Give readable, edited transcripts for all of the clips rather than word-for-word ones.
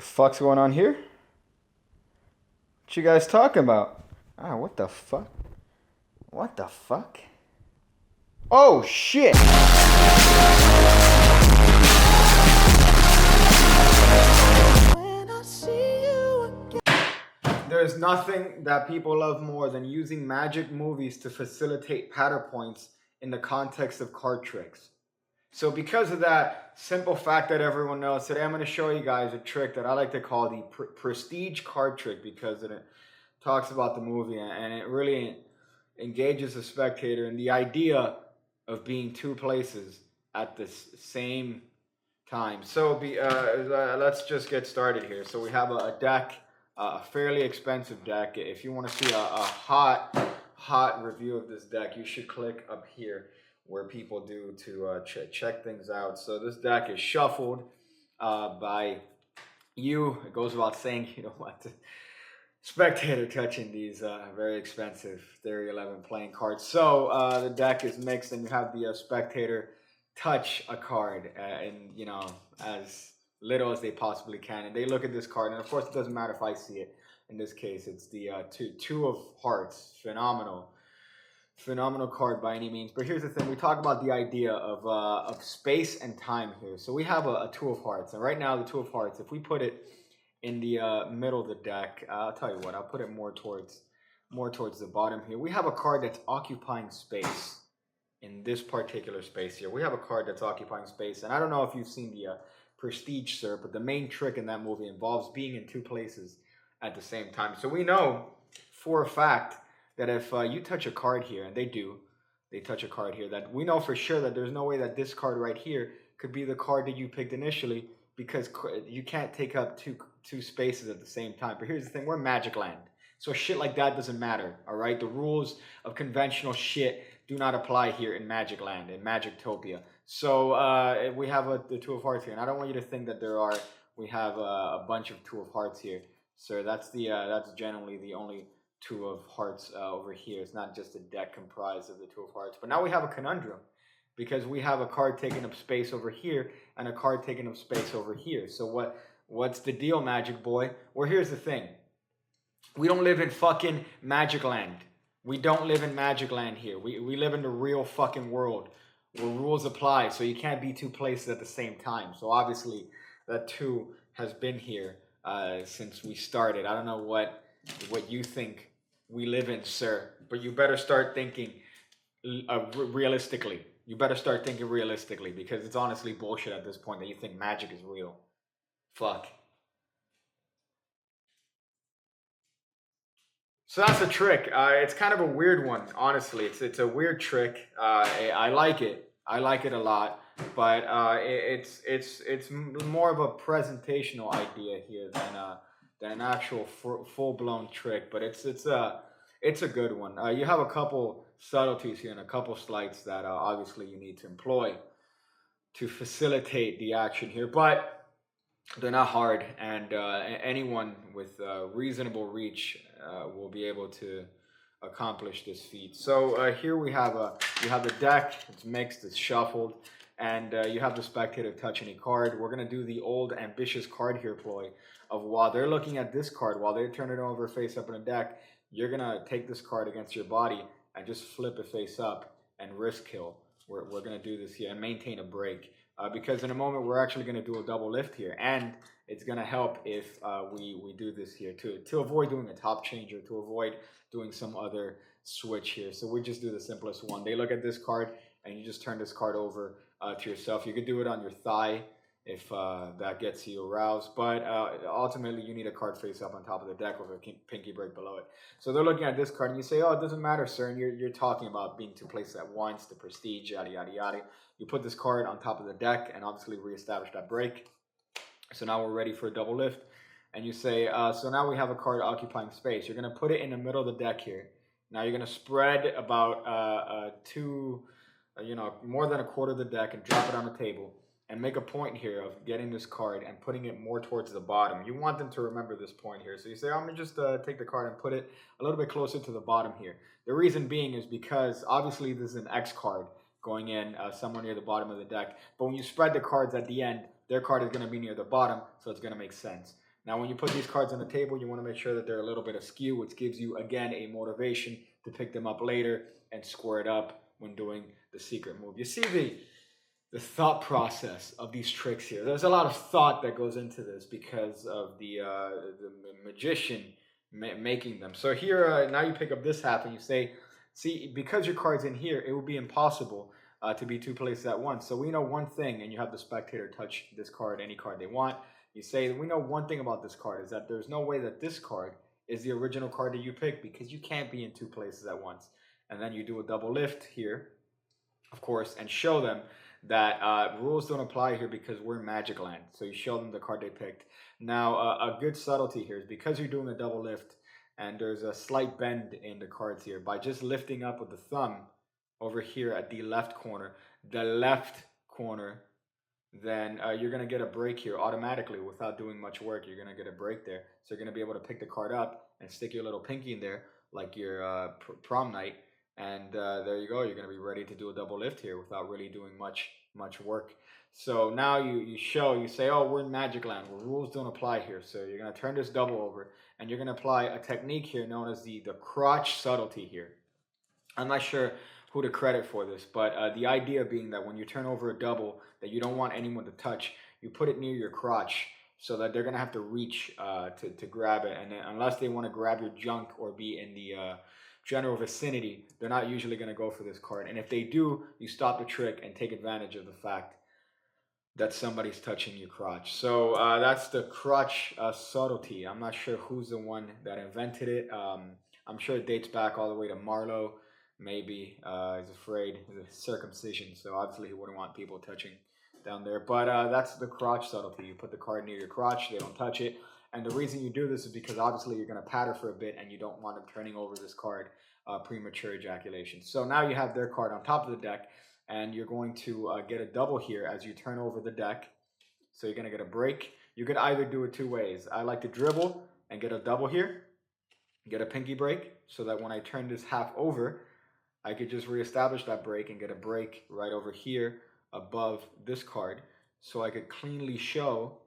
fuck's going on here? What you guys talking about? Ah, what the fuck? What the fuck? Oh shit! There's nothing that people love more than using magic movies to facilitate pattern points in the context of card tricks. So because of that simple fact that everyone knows, today I'm going to show you guys a trick that I like to call the prestige card trick, because it talks about the movie and it really engages the spectator in the idea of being two places at the same time. So let's just get started here. So we have a deck, a fairly expensive deck. If you want to see a hot review of this deck, you should click up here where people do to check things out. So this deck is shuffled by you. It goes without saying you don't want the spectator touching these very expensive Theory 11 playing cards. So the deck is mixed, and you have the spectator touch a card and as little as they possibly can, and they look at this card, and of course it doesn't matter if I see it. In this case, it's the two of hearts. Phenomenal card by any means. But here's the thing: we talk about the idea of space and time here. So we have a two of hearts, and right now the two of hearts, if we put it in the middle of the deck, I'll tell you what, I'll put it more towards the bottom here. We have a card that's occupying space in this particular space here. We have a card that's occupying space, and I don't know if you've seen the Prestige, sir, but the main trick in that movie involves being in two places at the same time. So we know for a fact that if you touch a card here, and they touch a card here, that we know for sure that there's no way that this card right here could be the card that you picked initially, because you can't take up two spaces at the same time. But here's the thing: we're Magic Land, so shit like that doesn't matter. All right, the rules of conventional shit do not apply here in Magic Land, in Magictopia. So we have the two of hearts here, and I don't want you to think that we have a bunch of two of hearts here, sir. That's generally the only two of hearts over here. It's not just a deck comprised of the two of hearts. But now we have a conundrum, because we have a card taking up space over here and a card taking up space over here. So what's the deal, Magic Boy? Well, here's the thing: we don't live in fucking Magic Land. We don't live in Magic Land here. We live in the real fucking world where rules apply. So you can't be two places at the same time. So obviously that two has been here since we started. I don't know what you think we live in, sir, but you better start thinking realistically. You better start thinking realistically, because it's honestly bullshit at this point that you think magic is real. Fuck. So that's a trick. It's kind of a weird one, honestly. It's a weird trick. I like it. I like it a lot, but it's more of a presentational idea here than an actual full blown trick. But it's a good one. You have a couple subtleties here and a couple sleights that obviously you need to employ to facilitate the action here, but they're not hard, and anyone with reasonable reach will be able to accomplish this feat. So here you have the deck. It's mixed, it's shuffled, and you have the spectator touch any card. We're gonna do the old ambitious card here ploy of, while they're looking at this card, while they turn it over face up in a deck, you're gonna take this card against your body and just flip it face up and risk kill. We're gonna do this here and maintain a break. Because in a moment we're actually going to do a double lift here, and it's going to help if we do this here to avoid doing a top changer, to avoid doing some other switch here. So we just do the simplest one. They look at this card and you just turn this card over to yourself. You could do it on your thigh if that gets you aroused, but ultimately you need a card face up on top of the deck with a pinky break below it. So they're looking at this card and you say, oh, it doesn't matter, sir, and you're talking about being two places at once, the prestige, yada yada yada. You put this card on top of the deck and obviously reestablish that break. So now we're ready for a double lift, and you say, so now we have a card occupying space. You're going to put it in the middle of the deck here. Now you're going to spread about more than a quarter of the deck and drop it on the table, and make a point here of getting this card and putting it more towards the bottom. You want them to remember this point here. So you say, I'm going to just take the card and put it a little bit closer to the bottom here. The reason being is because obviously this is an X card going in somewhere near the bottom of the deck. But when you spread the cards at the end, their card is going to be near the bottom, so it's going to make sense. Now, when you put these cards on the table, you want to make sure that they're a little bit askew, which gives you, again, a motivation to pick them up later and square it up when doing the secret move. You see the thought process of these tricks here. There's a lot of thought that goes into this because of the magician making them. So here, now you pick up this half and you say, see, because your card's in here, it would be impossible to be two places at once. So we know one thing, and you have the spectator touch this card, any card they want. You say, we know one thing about this card is that there's no way that this card is the original card that you picked because you can't be in two places at once. And then you do a double lift here, of course, and show them that rules don't apply here because we're in Magic Land. So you show them the card they picked. Now, a good subtlety here is because you're doing a double lift and there's a slight bend in the cards here, by just lifting up with the thumb over here at the left corner, then you're going to get a break here automatically without doing much work. You're going to get a break there. So you're going to be able to pick the card up and stick your little pinky in there like your prom night. And there you go. You're going to be ready to do a double lift here without really doing much work. So now you say, oh, we're in Magic Land where rules don't apply here. So you're going to turn this double over and you're going to apply a technique here known as the crotch subtlety here. I'm not sure who to credit for this, but the idea being that when you turn over a double that you don't want anyone to touch, you put it near your crotch so that they're going to have to reach to grab it. And then, unless they want to grab your junk or be in the general vicinity, they're not usually going to go for this card. And if they do, you stop the trick and take advantage of the fact that somebody's touching your crotch. So that's the crotch subtlety. I'm not sure who's the one that invented it. I'm sure it dates back all the way to Marlowe. Maybe he's afraid of the circumcision, so obviously he wouldn't want people touching down there. But that's the crotch subtlety. You put the card near your crotch, they don't touch it. And the reason you do this is because obviously you're going to patter for a bit and you don't want them turning over this card, premature ejaculation. So now you have their card on top of the deck and you're going to get a double here as you turn over the deck. So you're going to get a break. You could either do it two ways. I like to dribble and get a double here, get a pinky break, so that when I turn this half over, I could just reestablish that break and get a break right over here above this card. So I could cleanly show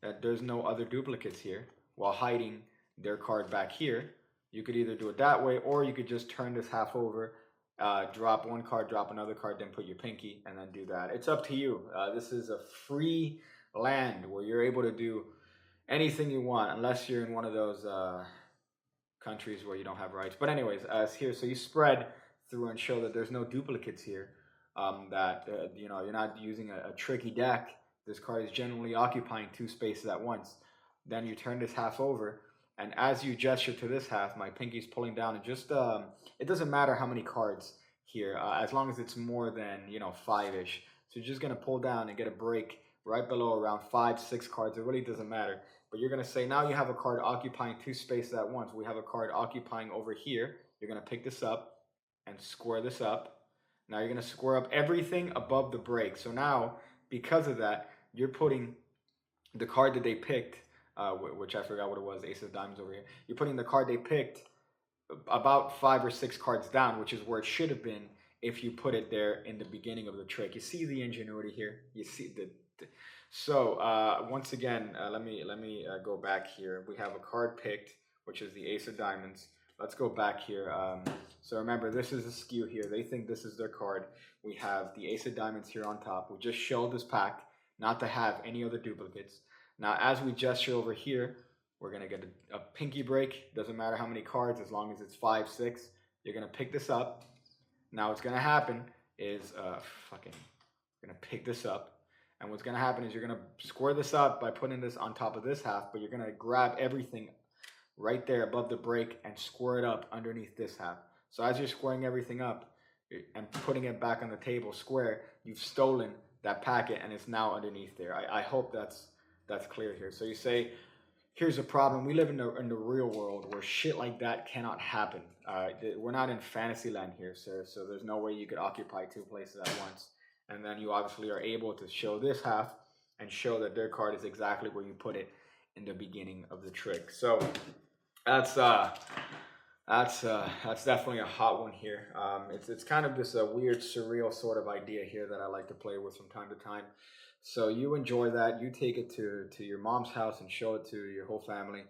that there's no other duplicates here while hiding their card back here. You could either do it that way, or you could just turn this half over, drop one card, drop another card, then put your pinky, and then do that. It's up to you. This is a free land where you're able to do anything you want, unless you're in one of those countries where you don't have rights. But anyways, as here, so you spread through and show that there's no duplicates here, you know, you're not using a tricky deck. This card is generally occupying two spaces at once. Then you turn this half over, and as you gesture to this half, my pinky's pulling down, and just it doesn't matter how many cards here, as long as it's more than, you know, 5-ish. So you're just gonna pull down and get a break right below around 5-6 cards. It really doesn't matter. But you're gonna say, now you have a card occupying two spaces at once. We have a card occupying over here. You're gonna pick this up and square this up. Now you're going to square up everything above the break. So now, because of that, you're putting the card that they picked, which I forgot what it was, Ace of Diamonds over here. You're putting the card they picked about 5 or 6 cards down, which is where it should have been if you put it there in the beginning of the trick. You see the ingenuity here? You see so once again, let me go back here. We have a card picked, which is the Ace of Diamonds. Let's go back here. So remember, this is a skew here. They think this is their card. We have the Ace of Diamonds here on top. We just showed this pack not to have any other duplicates. Now, as we gesture over here, we're going to get a pinky break. Doesn't matter how many cards, as long as it's 5, 6. You're going to pick this up. Now, what's going to happen is, going to pick this up. And what's going to happen is you're going to square this up by putting this on top of this half, but you're going to grab everything right there above the break and square it up underneath this half. So as you're squaring everything up and putting it back on the table square, you've stolen that packet and it's now underneath there. I hope that's clear here. So you say, here's a problem. We live in the real world where shit like that cannot happen. We're not in fantasy land here, sir. So there's no way you could occupy two places at once. And then you obviously are able to show this half and show that their card is exactly where you put it in the beginning of the trick. So that's That's definitely a hot one here. It's kind of this weird, surreal sort of idea here that I like to play with from time to time. So you enjoy that. You take it to your mom's house and show it to your whole family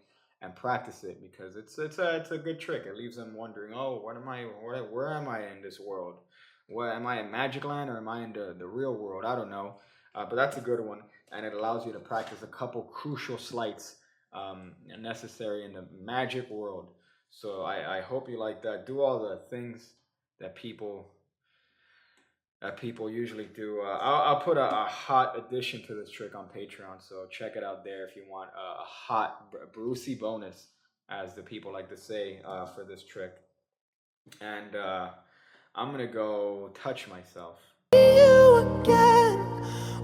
and practice it because it's a good trick. It leaves them wondering, oh, what am I? Where am I in this world? What am I in Magic Land or am I in the real world? I don't know. But that's a good one, and it allows you to practice a couple crucial sleights necessary in the Magic world. So I hope you like that. Do all the things that people usually do. I'll put a hot addition to this trick on Patreon, so check it out there if you want a hot Brucey bonus, as the people like to say, for this trick. And I'm gonna go touch myself. You again,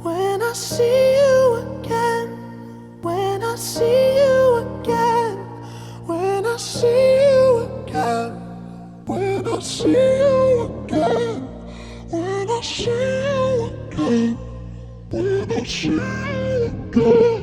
when I see you again, when I see you again, when I see you again, when I see you again, when I see you again, when I see you again.